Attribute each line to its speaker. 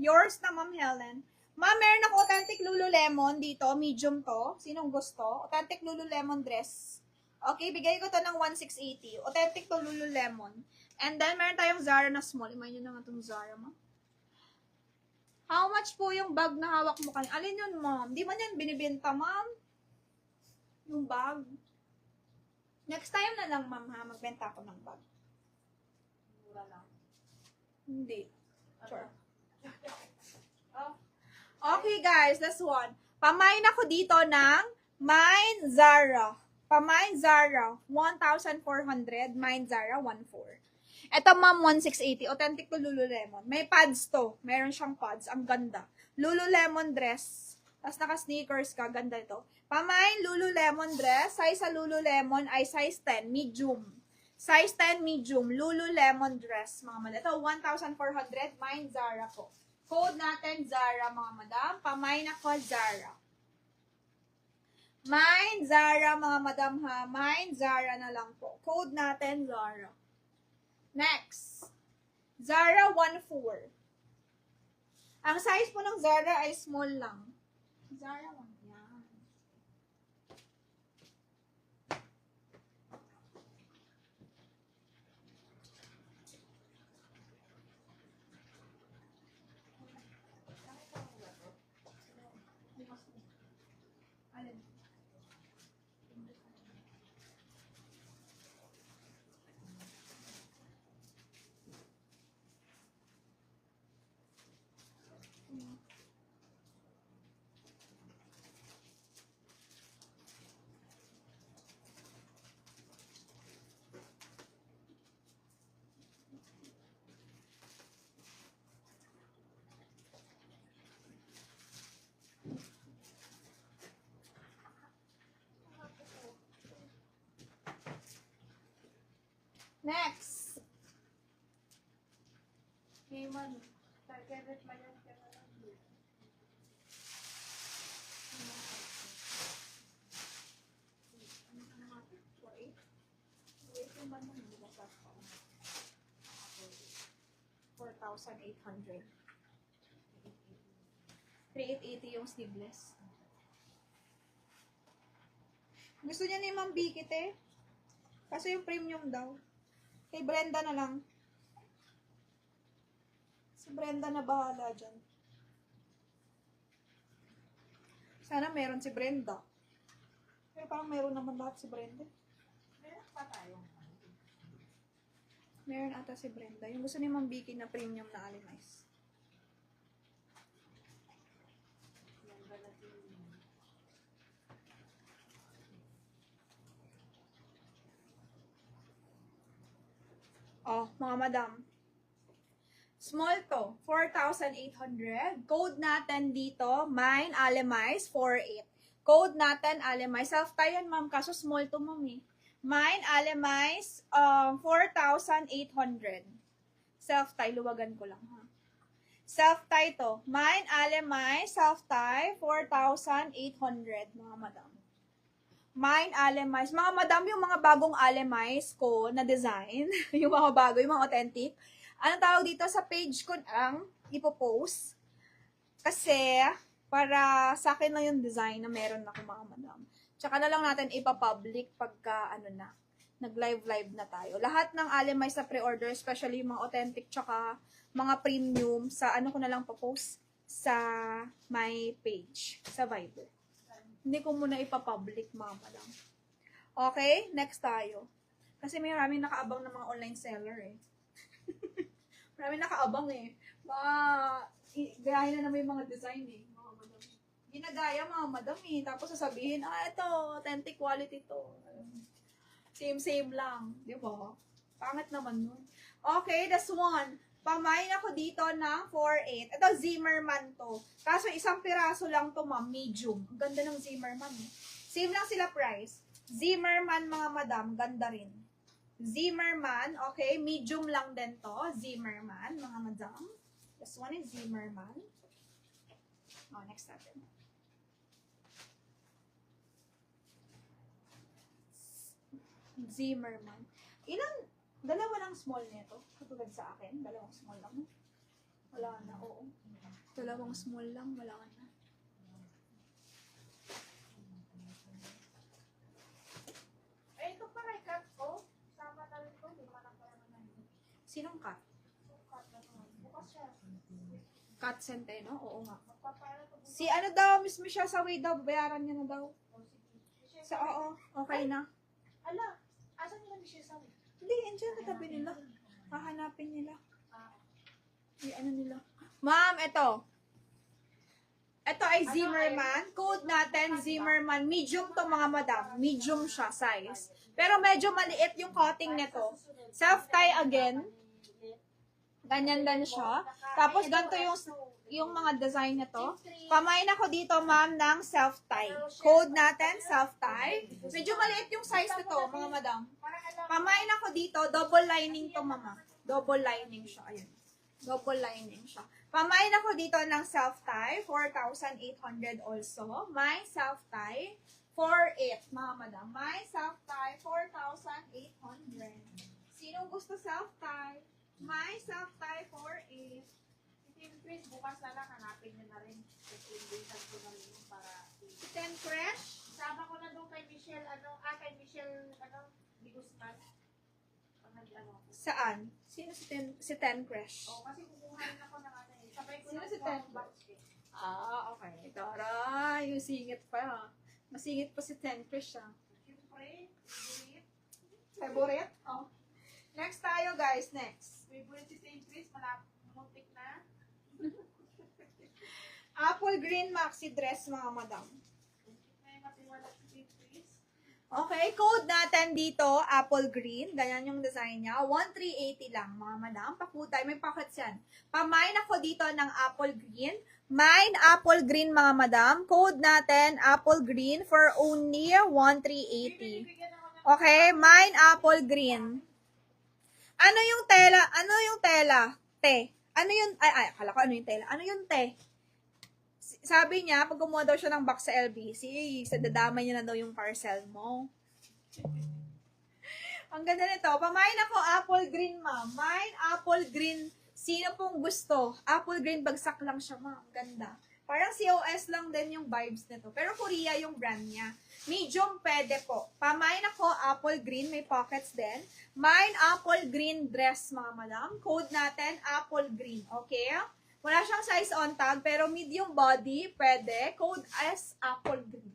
Speaker 1: Yours na, Ma'am Helen. Ma'am, meron ako authentic Lululemon dito. Medium to. Sinong gusto? Authentic Lululemon dress. Okay, bigay ko to ng 1,680. Authentic to Lululemon. And then, meron tayong Zara na small. Imayin nyo na nga itong Zara, ma'am. How much po yung bag na hawak mo kanina? Alin yun, ma'am? Di man yan binibenta, ma'am? Yung bag. Next time na lang, ma'am, ha? Magbenta ako ng bag.
Speaker 2: Mura lang.
Speaker 1: Hindi. Sure. Okay, guys. Last one. Pamain ako dito ng Mine Zara. Pamain Zara. 1,400. Mine Zara. 1,400. Ito, ma'am, 1,680. Authentic to Lululemon. May pads to. Meron siyang pads. Ang ganda. Lululemon dress. Tapos naka-sneakers ka. Ganda ito. Pamain Lululemon dress. Size sa Lululemon ay size 10. Medium. Size 10 medium. Lululemon dress. Mga madam. Ito, 1,400. Mine Zara po. Code natin, Zara, mga madam. Pamain ako, Zara. Mine, Zara, mga madam, ha. Mine, Zara na lang po. Code natin, Zara. Next. Zara 1,400. Ang size po ng Zara ay small lang. Zara 1. Yan. Alin? Next.
Speaker 2: Heyman. Target man yan ka na lang.
Speaker 1: $4,800. 3,880 yung sleeveless. Gusto niya ni Ma'am Bikit eh. Kasi yung premium daw. Kay Brenda na lang. Si Brenda na bahala dyan. Sana meron si Brenda. Pero parang meron naman lahat si Brenda.
Speaker 2: Meron pa tayo.
Speaker 1: Meron ata si Brenda. Yung gusto ni Ma'am Vicky na premium na Alimais.
Speaker 2: Yan ba natin?
Speaker 1: Oh, mga madam. Small to, 4,800. Code natin dito, mine, Alimais, 48. Code natin, Alimais. Self-tie yan, ma'am. Kaso small to, ma'am eh. Mine, Alimais, 4,800. Self-tie, luwagan ko lang, ha. Self-tie to. Mine, Alimais, self-tie, 4,800, mga madam. Mine, Alimais. Mga madam, yung mga bagong Alimais ko na design, yung mga bago, yung mga authentic, anong tawag dito sa page ko ang ipopost. Kasi, para sa akin lang yung design na meron ako, mga madam. Tsaka na lang natin ipapublic pagka, nag-live na tayo. Lahat ng Alimais sa pre-order, especially yung mga authentic, tsaka mga premium, sa ko na lang post sa my page, sa Viber. Hindi ko muna ipapublic, mga madam. Okay, next tayo. Kasi may maraming nakaabang ng mga online seller eh. Maraming nakaabang eh. Baka, gaya na naman yung mga design eh, mga madam. Ginagaya mga madam eh. Tapos sasabihin, ito, authentic quality to. Same lang. Di ba? Pangit naman nun. Okay, that's one. Pamain ako dito ng 4,800. Ito, Zimmerman to. Kaso isang piraso lang to, ma'am. Medium. Ang ganda ng Zimmerman eh. Same lang sila price. Zimmerman, mga madam. Ganda rin. Zimmerman. Okay, medium lang din to. Zimmerman, mga madam. This one is Zimmerman. Oh, next natin. Zimmerman. Dalawa lang small nito. Katulad sa akin. Dalawang small lang. Wala na, oo. Dalawang small lang, wala ka na.
Speaker 2: Eh, ito pala, cut ko. Sama na rin ko. Di ba na yun?
Speaker 1: Sinong cut?
Speaker 2: Cut na to. Bukas siya.
Speaker 1: Cut Centeno? Oo nga.
Speaker 2: Magpapala to.
Speaker 1: Si ano daw, Miss Michelle sa way daw, bayaran niya na daw.
Speaker 2: Oh, sige.
Speaker 1: Sa oo, okay na.
Speaker 2: Ala, asan nila Michelle Sawi?
Speaker 1: Hindi, enjoy na tabi nila. Hahanapin nila.
Speaker 2: Ah,
Speaker 1: Ay, ano nila. Ma'am, ito. Ito ay Zimmerman. Code natin, Zimmerman. Medium to mga madam. Medium siya, size. Pero medyo maliit yung cutting nito. Self-tie again. Ganyan din siya. Tapos ganito yung mga design nito. Pamain ako dito, ma'am, ng self-tie. Code natin, self-tie. Medyo maliit yung size nito, mga madam.
Speaker 2: parang alam.
Speaker 1: Pamain ako dito, double lining to, mama. Double lining siya. Ayan. Double lining siya. Pamain ako dito ng self-tie, 4,800 also. My self-tie, 4,800, mga madam. My self-tie, 4,800. Sino gusto self-tie? My self-tie, 4,800.
Speaker 2: Si Chris, bukas na lang, hanapin niya na rin. Kasi invitan ko na rin yung para.
Speaker 1: Si Ten Fresh?
Speaker 2: Sama ko na doon kay Michelle, kay Michelle, Di Guzman. Pag nag-ano ako.
Speaker 1: Saan? Sino si Ten Fresh?
Speaker 2: Oh, kasi kukuhanin ako ng ano eh. Sabay ko
Speaker 1: Sino
Speaker 2: lang
Speaker 1: si
Speaker 2: po
Speaker 1: Ted?
Speaker 2: ang batch eh.
Speaker 1: Okay. Taray, yung singit pa. Masingit pa si Ten Fresh,
Speaker 2: Siyempre, favorite.
Speaker 1: Favorite? Oh. Next tayo, guys. Next.
Speaker 2: Favorite si St. Chris, muntik na.
Speaker 1: Apple green maxi dress, mga madam.
Speaker 2: Muntik na yung matiwala si St. Chris.
Speaker 1: Okay, code natin dito, apple green. Ganyan yung design niya. 1,380 lang, mga madam. Pakutay, may pockets yan. Pamine ako dito ng apple green. Mine apple green, mga madam. Code natin, apple green for only 1,380.
Speaker 2: Bibigyan ako ng
Speaker 1: Okay, mine apple green. Ano yung tela? Ano yung tela? Te. Ano yung, akala ko ano yung tela. Ano yung te? Sabi niya, pag gumawa daw siya ng box sa LBC, sa dadamay niya na daw yung parcel mo. Ang ganda nito. Pamain ako apple green, ma'am. Mine apple green. Sino pong gusto? Apple green, bagsak lang siya, ma'am. Ganda. Parang COS lang din yung vibes nito. Pero Korea yung brand niya. Medium, pwede po. Pamain ako apple green. May pockets din. Mine apple green dress, mga madam. Code natin, apple green. Okay? Wala siyang size on tag, pero medium body, pwede. Code S, apple green.